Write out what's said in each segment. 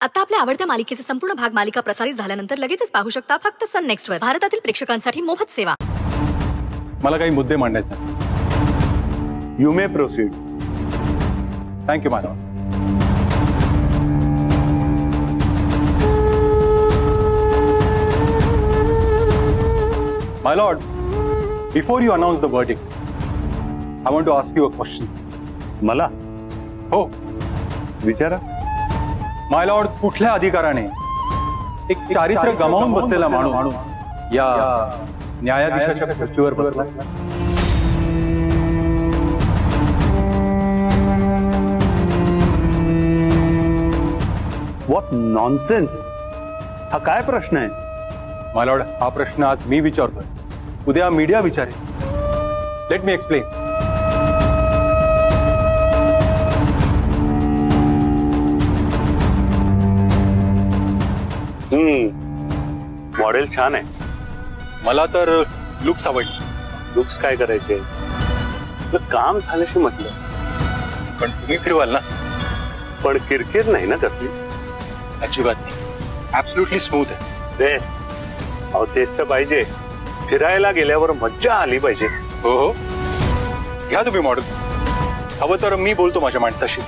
आता आपल्या आवडत्या मालिकेचे संपूर्ण भाग मालिका प्रसारित झाल्यानंतर लगेचच पाहू शकता फक्त सन नेक्स्ट वर. भारतातील प्रेक्षकांसाठी मोफत सेवा. मला काही मुद्दे मांडायचे. You may proceed. Thank you madam. My lord, before you announce the verdict, I want to ask you a question. मला हो, विचारा. माय लॉर्ड, कुठल्या अधिकाराने एक चारित्र्य गमावून बसलेला माणूस या न्यायाधीशाच्या खुर्चीवर बसला? What nonsense. हा काय प्रश्न आहे? माय लॉर्ड, हा प्रश्न आज मी विचारतोय, उद्या मीडिया विचारेल. Let me explain. मॉडेल छान आहे. मला तर लुक्स आवडले. लुक्स काय करायचे? काम झाल्याशी म्हटलं. पण तुम्ही फिरवाल ना? पण किरकिर नाही ना कसली? अजिबात नाही. ऍब्सोल्युटली स्मूथ आहे. रे अहो, तेच तर पाहिजे. फिरायला गेल्यावर मज्जा आली पाहिजे. हो हो, घ्या तुम्ही मॉडेल. हवं तर मी बोलतो माझ्या माणसाशी.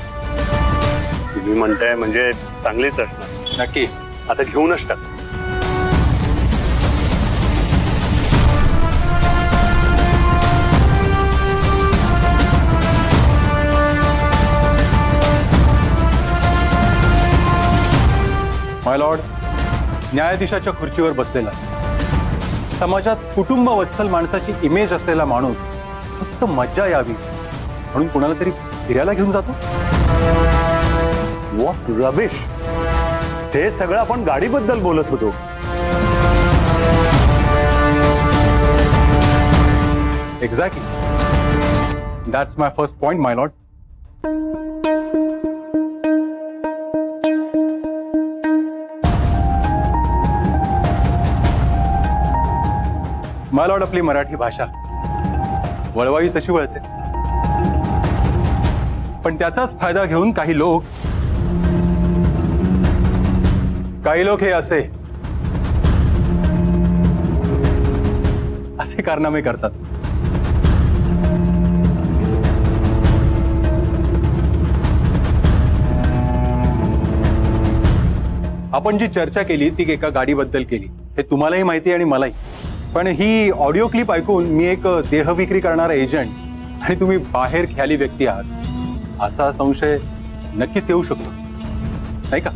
तुम्ही म्हणताय म्हणजे चांगलीच असणार. नक्की. आता घेऊनच टाक. माय लॉर्ड, न्यायाधीशाच्या खुर्चीवर बसलेला, समाजात कुटुंब वत्सल माणसाची इमेज असलेला माणूस फक्त मज्जा यावी म्हणून कुणाला तरी फिरायला घेऊन जातो? What rubbish. हे सगळं आपण गाडीबद्दल बोलत होतो. Exactly. That's my first point my Lord. My Lord, आपली मराठी भाषा वळवावी तशी वळते, पण त्याचाच फायदा घेऊन काही लोक हे असे कारनामे करतात. आपण जी चर्चा केली ती एका गाडीबद्दल केली, हे तुम्हालाही माहिती आणि मलाही. पण ही ऑडिओ क्लिप ऐकून मी एक देहविक्री करणारा एजंट आणि तुम्ही बाहेर ख्याली व्यक्ती आहात असा संशय नक्कीच येऊ शकतो, नाही का?